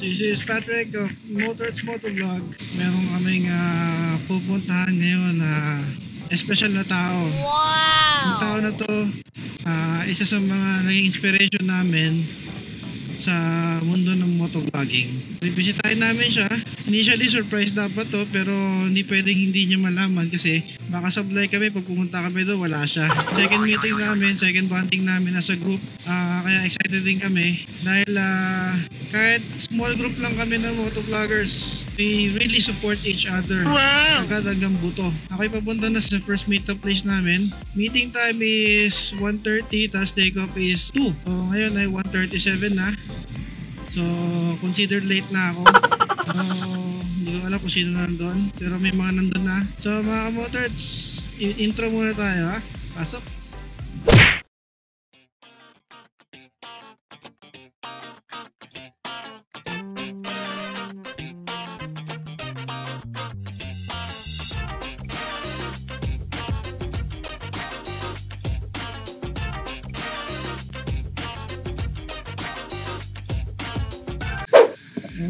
This is Patrick of Motors Motovlog. Meron kaming pupuntahan ngayon na special na tao. Wow! Ang tao na to, isa sa mga naging inspiration namin sa mundo ng motovlogging. Bibisitahin namin siya. Initially, surprise dapat to, pero hindi pwedeng hindi niya malaman kasi baka sablay kami pag pumunta kami doon, wala siya. Second meeting namin, second bonding namin as a group. Kaya excited din kami dahil kahit small group lang kami ng motovloggers, we really support each other. Wow! Sagad hanggang buto. Ako'y papunta na sa first meetup place namin. Meeting time is 1:30, tapos take off is 2. So ngayon ay 1:37 na. So considered late na ako. Hindi ko alam kung sino nandun, pero may mga nandun na. So mga kamotords, intro muna tayo ha. Pasok!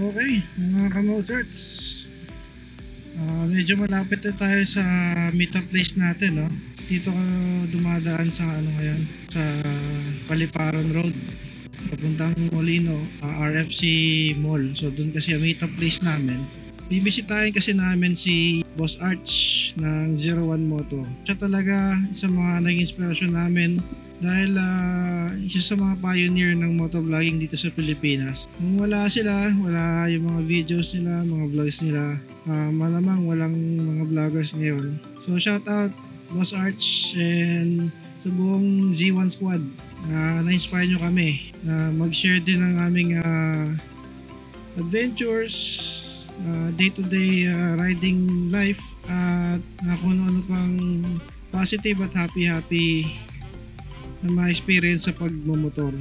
Okay, mga kamotords, medyo malapit na tayo sa meetup place natin, no? Dito ko dumadaan sa ngayon, sa Paliparan Road papuntang Molino, RFC Mall. So doon kasi ang meetup place namin. Bibisitahin kasi namin si Boss Arch ng 01 Moto. Siya talaga sa mga naging inspirasyon namin dahil isa sa mga pioneer ng motovlogging dito sa Pilipinas. Kung wala sila, wala yung mga videos nila, mga vlogs nila, malamang walang mga vloggers ngayon. So shout out Boss Arch and sa buong Z1 Squad. Na-inspire nyo kami na mag-share din ng aming adventures, day-to-day riding life, at kung ano pang positive at happy na ma-experience sa pagmumotor.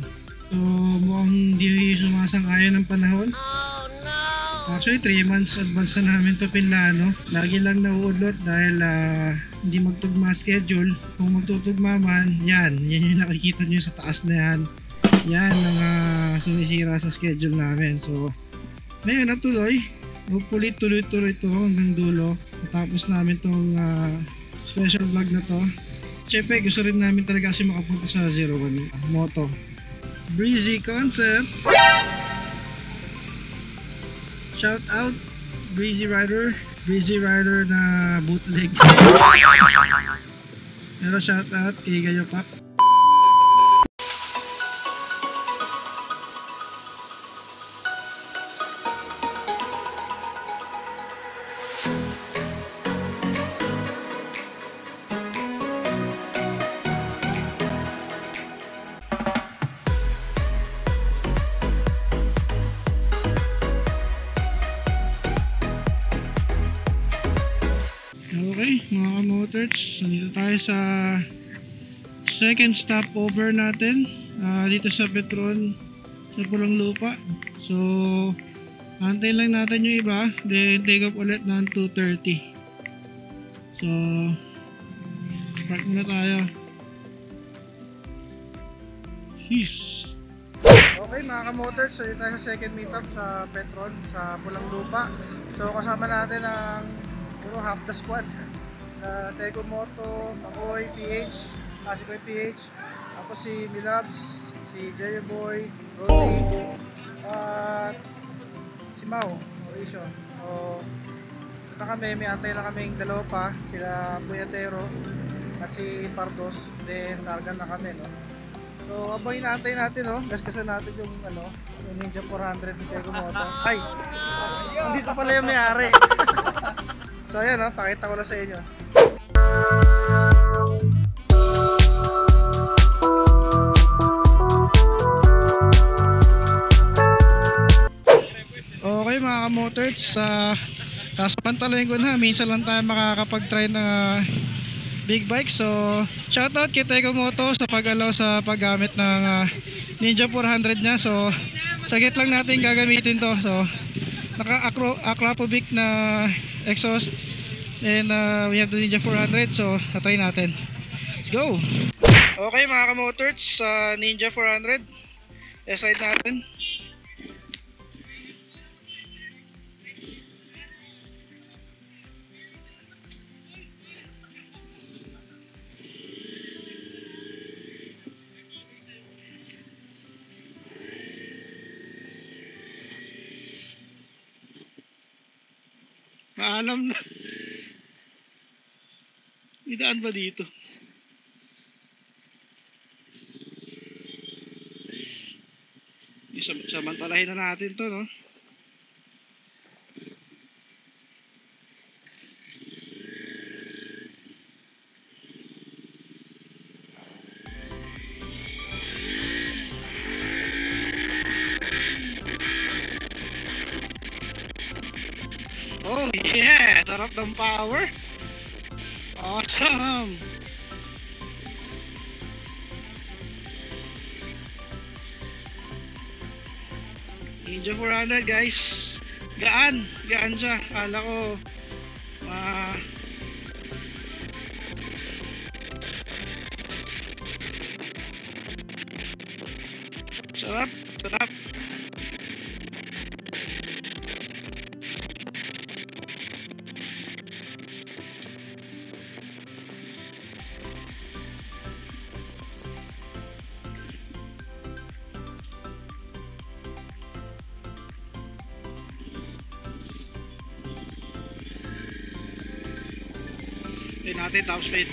So mukhang hindi sumasang-ayon ng panahon. Oh no! Actually 3 months advance na namin to pinlano. Lagi lang nauudlot dahil hindi magtugma schedule. Kung magtutugma man, yan yung nakikita nyo sa taas na yan. Yan ang sumisira sa schedule namin. So ngayon natuloy. Hopefully tuloy-tuloy ito hanggang dulo. Matapos namin tong special vlog na to. Siyempre gusto rin namin talaga kasi makapunta sa 01 Moto. Breezy Concept. Shout out Breezy Rider. Breezy Rider na bootleg. Pero shout out kay Gayo Pop. Okay, mga kamotords, nandito tayo sa second stopover natin dito sa Petron sa Pulang Lupa. So antayin lang natin yung iba, then take off ulit ng 2:30. So park muna tayo. Peace. Okay mga kamotords, so tayo sa second meetup sa Petron sa Pulang Lupa. So kasama natin ang puro half the squad. Tego Moto, Makoy, PH, Asikoy PH, ako si Milabs, si Jay Boy, Rodney, at si Mau, Mauricio. So, ito kami, may antay na kaming dalawa pa, sila Puyatero at si Pardos, then nargan na kami, no? So, abang inaantay natin, no? Gaskasan natin yung, yung Ninja 400 ni Tego Moto. Ay! Dito pala yung may-ari. So, ayan, no? Pakita ko na sa inyo. Okay mga kamotords, kasapantaluhin ko na, minsan lang tayo makakapag-try ng big bike. So shoutout kay Tego Moto sa pag-allow sa paggamit ng Ninja 400 nya. So saglit lang natin gagamitin to. So naka Acropovic na exhaust, and we have the Ninja 400. So natry natin, let's go. Okay mga kamotords, Ninja 400 test ride natin. Paalam na. Idaan ba dito? Samantalahin na natin to, no? Oh yeah! Sarap ng power! Awesome! Ninja 400 guys, gaan siya. Kala ko sarap. Hindi natin top speed.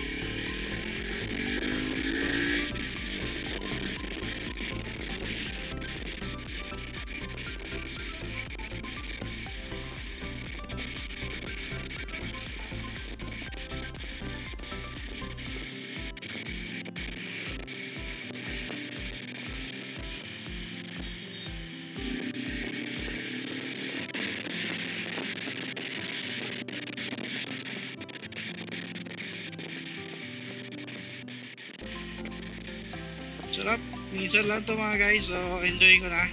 Sarap, minsan lang to mga guys, so enjoy ko na.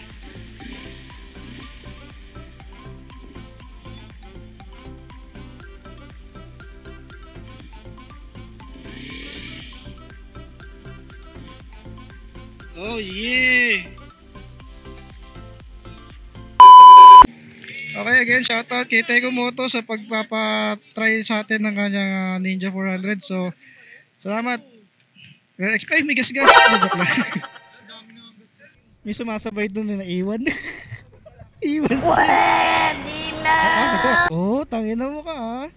Oh yeah! Okay, again, shoutout kay Teko Moto sa pagpapatry sa atin ng kanyang Ninja 400. So, salamat. Ay, may gas-gas. Joke lang. May sumasabay doon na iwan. Iwan siya. Pwede na! Sagot. Oh, tangina mo ka ha.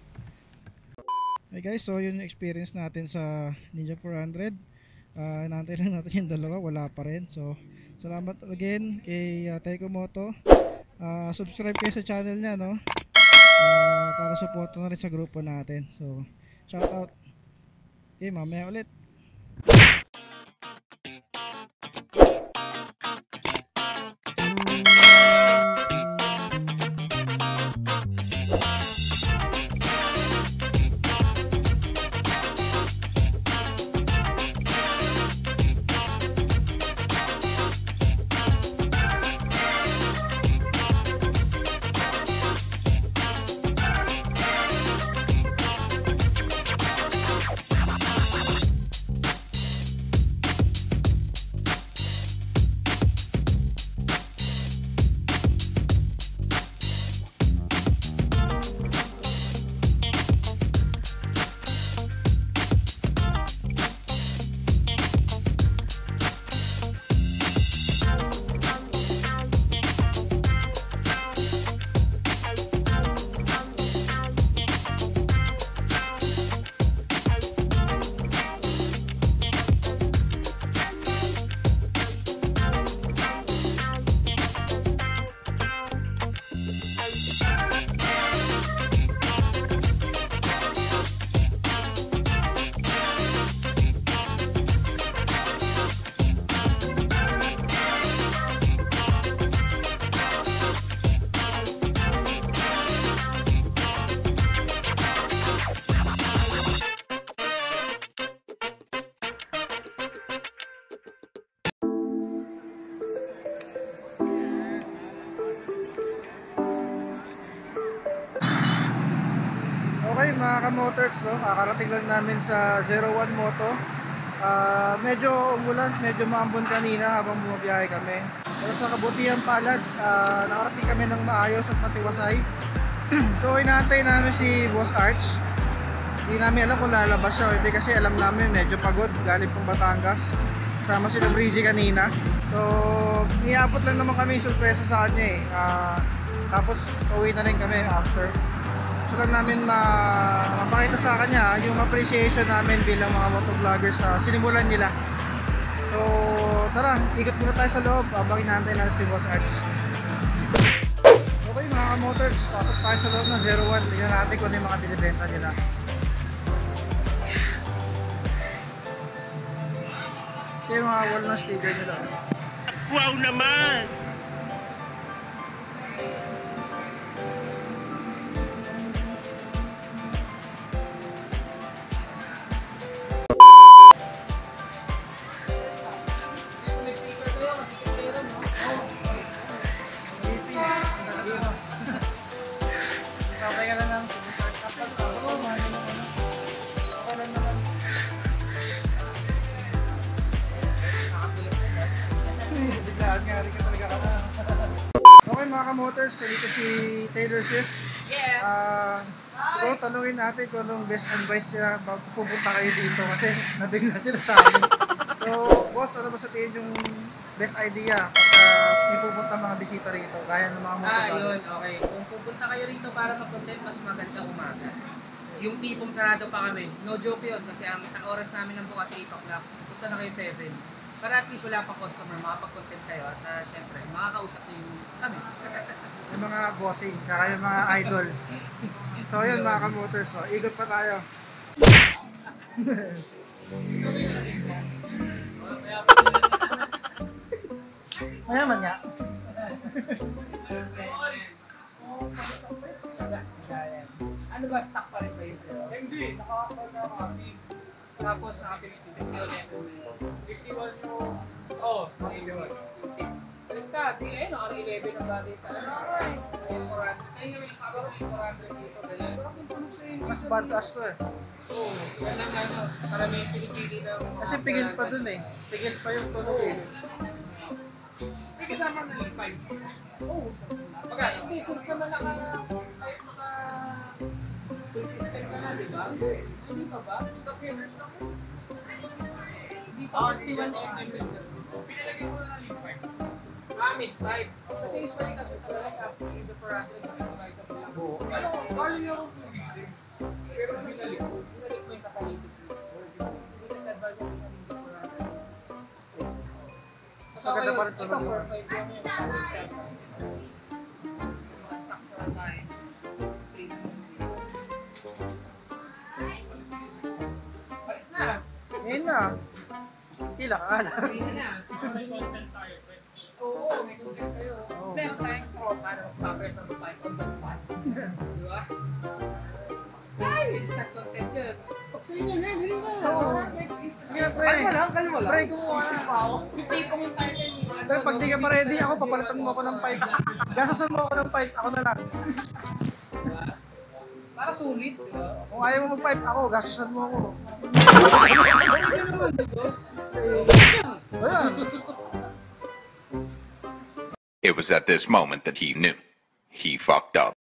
Hey guys, so yun yung experience natin sa Ninja 400. Inaantay lang natin yung dalawa, wala pa rin. So, salamat again kay Teko Moto. Subscribe kayo sa channel niya, no? Para supporto na rin sa grupo natin. So, shout out. Okay, mamaya ulit. Okay mga ka-motors, no? Kakarating lang namin sa 01 Moto. Medyo umulan, medyo maambon kanina habang bumabiyahe kami. Pero sa kabutihan palad, nakarating kami ng maayos at matiwasay. So inaantay namin si Boss Arch. Hindi namin alam kung lalabas siya o hindi kasi alam namin medyo pagod, galing pang Batangas. Kasama sila Breezy kanina. So niabot lang naman kami yung surpresa sa kanya eh. Tapos uwi na rin kami after. So lang namin mapakita sa kanya yung appreciation namin bilang mga motovloggers sa sinimulan nila. So tara, ikot muna tayo sa loob, abangin natin na si Boss Arch. Okay mga ka-motors, pasok tayo sa loob ng 01. Tingnan natin kung ano yung mga binibenta nila. Ito yung mga wall na sticker nila. Wow naman! Okay mga ka-motors, dito si Taylor Swift. Yeah. Siguro tanungin natin kung anong best advice nila pag pupunta kayo dito kasi nabigla sila sa amin. So boss, ano ba sa tingin yung best idea pag may pupunta mga bisita rito gaya ng mga motovloggers? Yun, okay. Kung pupunta kayo rito para mag-content, mas maganda umaga. Yung tipong sarado pa kami, no joke yun kasi ang oras namin ng bukas 8 o'clock. So punta na kayo 7. Para at least wala pang customer, makapag-content kayo at syempre, makakausap nyo yung kami. Yung mga bossing, kaya yung mga idol. So yun mga ka-motors, so, ikot pa tayo. Mayaman nga. Ano ba, stock pa rin ba yun sa'yo? Hindi, naka-upload na kami. Tapos nakapilitin yung 51 yung... Oo, 51. Balik ka, di eh, naka-11 ang bagay sa ano. Ayun, 400. Ayun yung parang 400 dito. Mas badass to eh. Oo, yan ang ano, karami yung pinipili ng mga... Kasi pigil pa dun eh. Pigil pa yung tunog eh. May kasama na yung 5. Oo. Magkano? Hindi, sama naka... Kahit naka... Full system ka na, di ba? Hindi pa ba? Stock yun, stock yun. Hindi pa, 51mm yun. Pinalagyan ko na ng link 5. Mid 5. Kasi usually kasi talaga sa yung 400 mas mga isa pa lang. Ano, bali yung full system. Pero binalik ko yung kakalitik. Hindi kasi advise yung kakalitik 400. So, ganda pa rin ito, tunog yun. 4-5 yan yung always step. Mga stocks na tayo. Straight mo. Balik na. Ngayon na. Kila ka na. Balik na. May content tayo. Oo, may content kayo. Meron tayong tropa na mag-cover ng 5 on the spot. Di ba? Instant content yun. Sige nga, dali ba? Oo. Sige na, pre. Kalma lang. Pre, kumuha na. Yung tipong yung title niyo. Pero pag di ka pa ready, ako papalitan mo ako ng 5. Gastusan mo ako ng 5, ako na lang. Para sulit, di ba? Kung ayaw mo mag-5 ako, gastusan mo ako. Ayan. It was at this moment that he knew. He fucked up.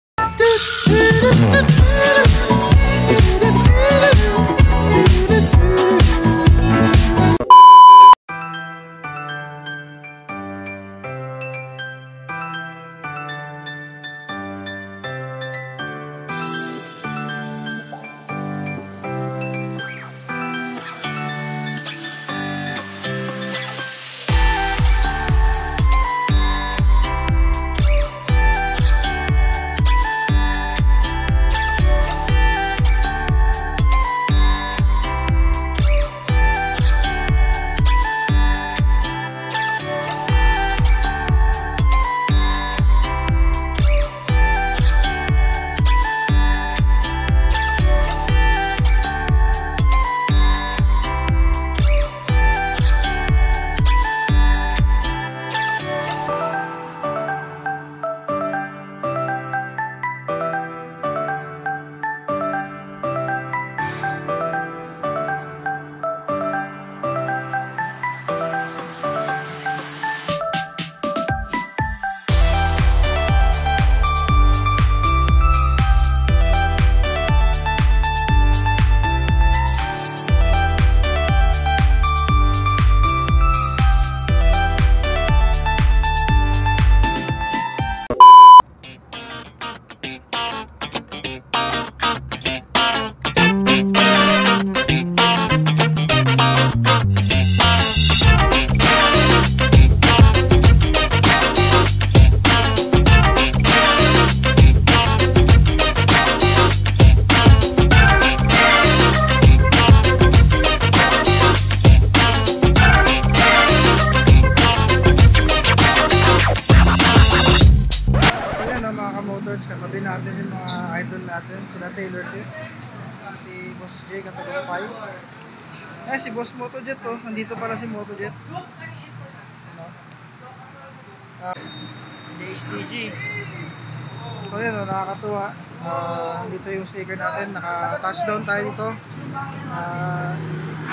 DJ Katagumpay. Eh, si Boss Motojet to. Nandito pala si Motojet. Ano? JHTG. So yun, nakakatuwa. Dito yung sticker natin. Naka-touchdown tayo dito.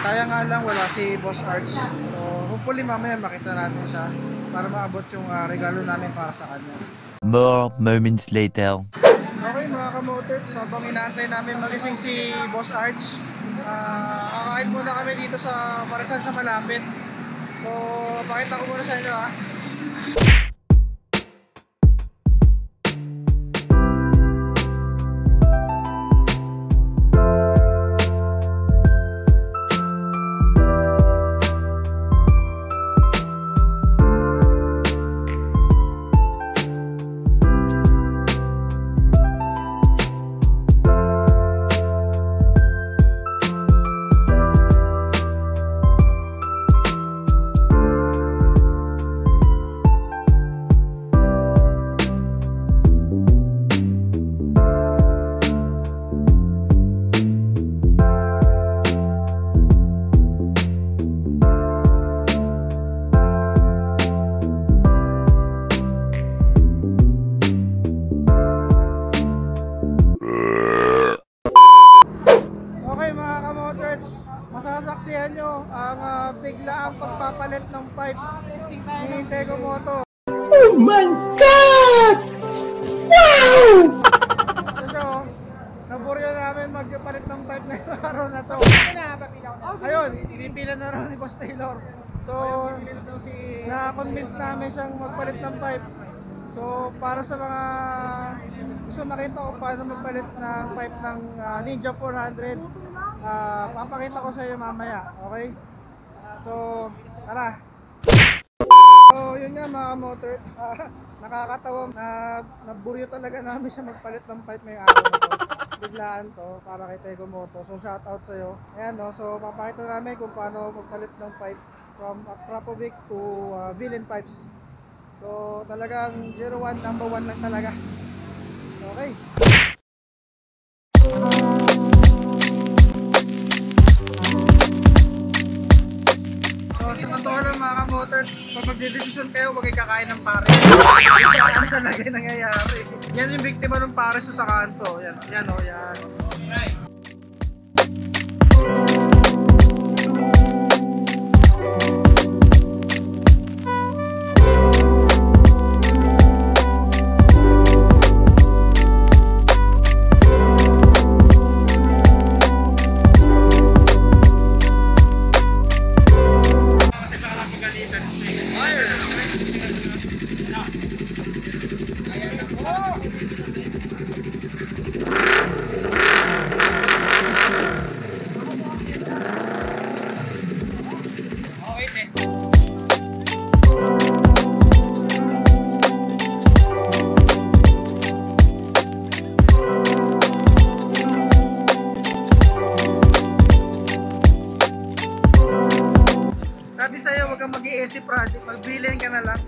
Sayang nga lang wala si Boss Arch. So hopefully mamaya makita natin siya para maabot yung regalo namin para sa kanya. More moments later. Okay mga kamoters, habang inaantay namin magising si Boss Arch, kakain muna kami dito sa Marisan sa malapit. So pakita ko muna sa inyo ha. Masasaksihan nyo ang biglaang pagpapalit ng pipe ni Tego Moto. Oh my God! Wow! So, naburyo namin magpalit ng pipe ngayong araw na to. Ayun, pinipila na raw ni Boss Taylor. So, na-convince namin siyang magpalit ng pipe. So, para sa mga gusto makita ko paano magpalit ng pipe ng Ninja 400, papakita ko sa iyo mamaya, okay? So, tara. So, yun nga mga motor, nakakatawa na naburyo talaga namin siya magpalit ng pipe ngayong araw na to. Biglaan to para kay Tego Moto. So, shout out sa iyo. Ayan no, so papakita namin kung paano magpalit ng pipe from Akrapovic to Villain Pipes. So, talagang 01, number 1 lang talaga. Okay. So, sa totoo lang mga kamotors, pag magdedesisyon kayo, huwag kayo kakain ng pares. Yan talaga yung nangyayari. Yan yung biktima ng pares sa kanto. Yan, yan o, yan. Sabi sa'yo, huwag kang mag-i-AC project, magbilin ka na lang.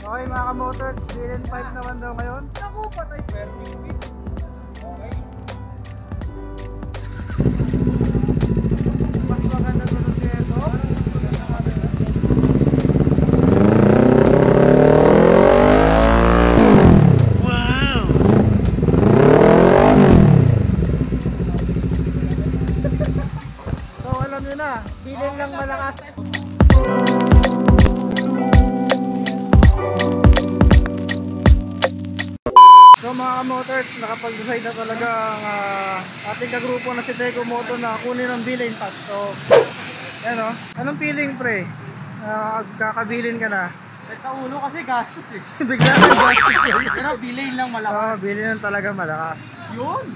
Okay mga kamotors, bilin 5 naman daw ngayon. Naku, patay perfect. Okay. Mas maganda ko nung ito. Wow! So alam nyo na, bilin lang malakas. So mga kamotors, nakapag-decide na talaga ang ating kagrupo na si Tego Moto na kunin ang bilin pack. So, yan o. Anong feeling pre? Kakabilin ka na. Sa ulo kasi gastos eh. Bigla kang gastos yun. Pero bilay lang malakas. Bilin lang talaga malakas. Yun!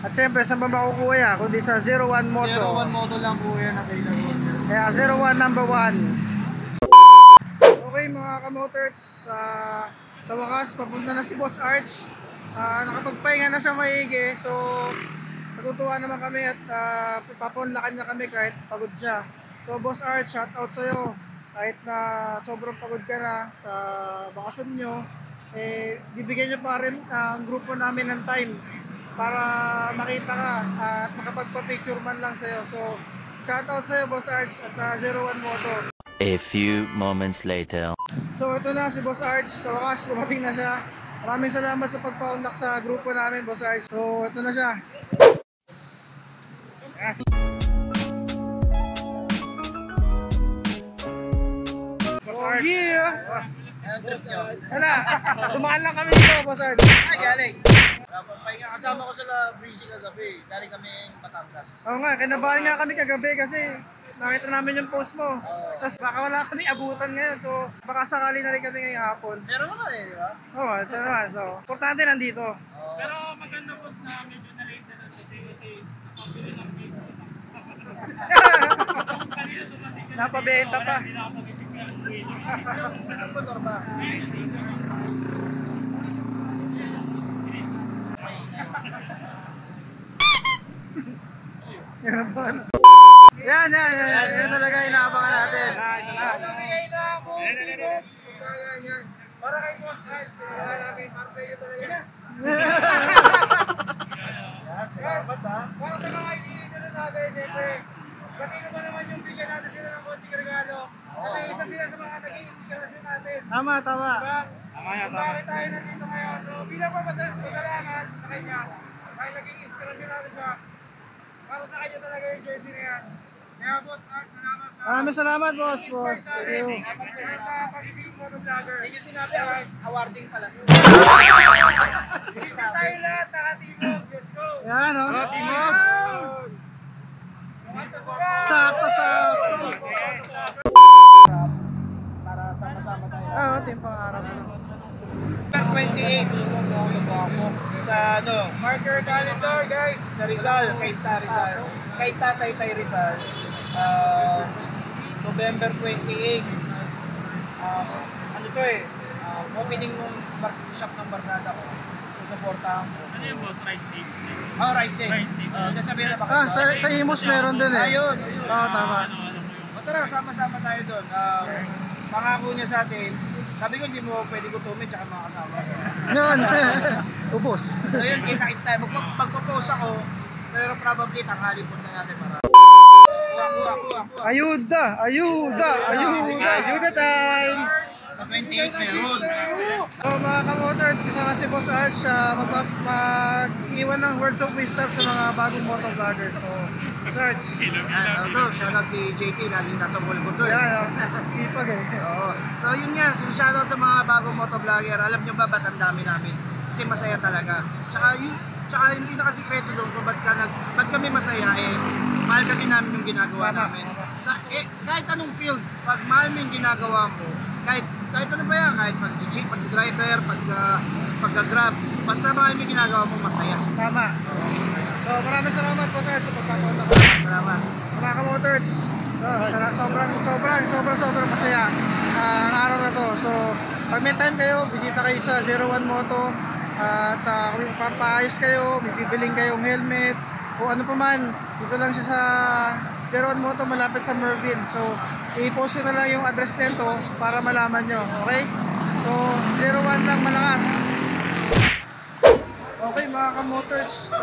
At syempre, saan ba makukuha yan? Kundi sa 01 Moto. 01 moto lang po yan available. Kaya 01 number 1. Okay mga kamotors, sa wakas papunta na si Boss Arch. Nakapagpahinga na siya maigi. So natutuwa naman kami at papunlakan niya kami kahit pagod siya. So Boss Arch, shout out sa'yo. Kahit na sobrang pagod ka na sa bakasyon nyo, bibigyan nyo pa rin ang grupo namin ng time para makita ka at makapagpa-picture man lang sa'yo. So, shoutout sa'yo, Boss Arch, at sa 01 Moto. A few moments later. So, ito na si Boss Arch. Sa wakas, dumating na siya. Maraming salamat sa pagpa-unlock sa grupo namin, Boss Arch. So, ito na siya. Oh, yeah! Wala, dumaan lang kami dito, Boss Arch. Ay, galing. Pahinga kasama ko sila Breezy kagabi. Galing kami Batangas. Oo nga, kinabahan nga kami kagabi kasi nakita namin yung post mo. Tapos baka wala kami abutan ngayon. So, baka sakali na rin kami ngayong hapon. Meron naman eh, di ba? Oo, ito naman. So, importante nandito. Pero maganda po na medyo na-late na kasi nakapili ng video. Kanina dumating ka na Napabenta pa. hindi na ako magising ka. Yung motor ba? Yan talaga inaabangan natin. Bigay na ako, tibok. Para kay Boss Arch, namin Marcelo talaga. Yan, salamat ha. Para sa mga kaibigan natin, siyempre, bakit ba naman yung bigyan natin sila ng konting regalo? Kasi isa sila sa mga naging inspirasyon natin. Tama. Diba? Bakit tayo nandito ngayon? So, bilang pa masalamat sa kanya, dahil naging inspirasyon natin siya, para sa kanya talaga yung jersey na yan. Kaya Boss Arch, salamat. Maraming salamat, Boss. Thank you. Para sa pagiging motovlogger. Hindi nyo sinabi, awarding pala. Dito tayo lahat, nakatimog. Let's go! Yan, o. Sakto. Para sama-sama tayo. Oo, team pangarap. 28 sa marker calendar guys sa Rizal, kay Tatay Rizal, November 28. Ano to opening ng shop ng barkada ko, susuportahan ko. Ano yung boss? Ride safe? Right safe. Nasabihin na ba Sa Imus meron din eh. Ayun. Oo, tama. O tara, sama-sama tayo doon. Pangako niya sa atin. Sabi ko, hindi mo pwede ko tumit tsaka mga kasama. Yun. Ubos. So yun, kita-kits tayo. Magpo-post ako, pero probably tanghali po na natin para. Kuha. Ayuda time! Sa 28 meron. So mga kamotords, kasama si Boss Arch, mag-iwan ng words of wisdom sa mga bagong motovloggers. So, Boss Arch. Ito, shoutout kay JP, laging nasa wall ko to. Yan, sipag eh. Oo. So yun nga, so shoutout sa mga bagong motovlogger. Alam nyo ba ba't ang dami namin? Kasi masaya talaga. Tsaka yung pinakasikreto doon kung ba't kami masaya mahal kasi namin yung ginagawa namin. Kahit anong field, pag mahal mo yung ginagawa mo, kahit ano ba yan, kahit pag-driver, pag-grab, basta mahal mo yung ginagawa mo, masaya. Tama. So maraming salamat po sa pagpapunta ko. Salamat. Mga kamotords, sobrang masaya ang araw na to. So pag may time kayo, bisita kayo sa 01 Moto at kung papaayos kayo, may bibiling kayong helmet o ano pa man, dito lang siya sa 01 Moto malapit sa Merville. So i-post ko na lang yung address nito para malaman nyo, okay? So 01 lang, malakas. Okay mga kamotords,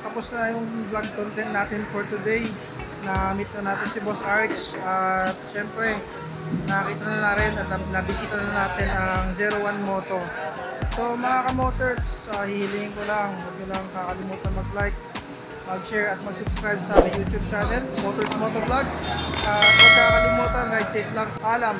tapos na yung vlog content natin for today. Na-meet na natin si Boss Arch at syempre nakita na rin at nabisita na natin ang 01 Moto. So mga kamotords, hihilingin ko lang, huwag nyo lang kakalimutan mag-like, mag-share at mag-subscribe sa aming YouTube channel, Motors Motovlog. Huwag kakalimutan, ride safe lang. Alam!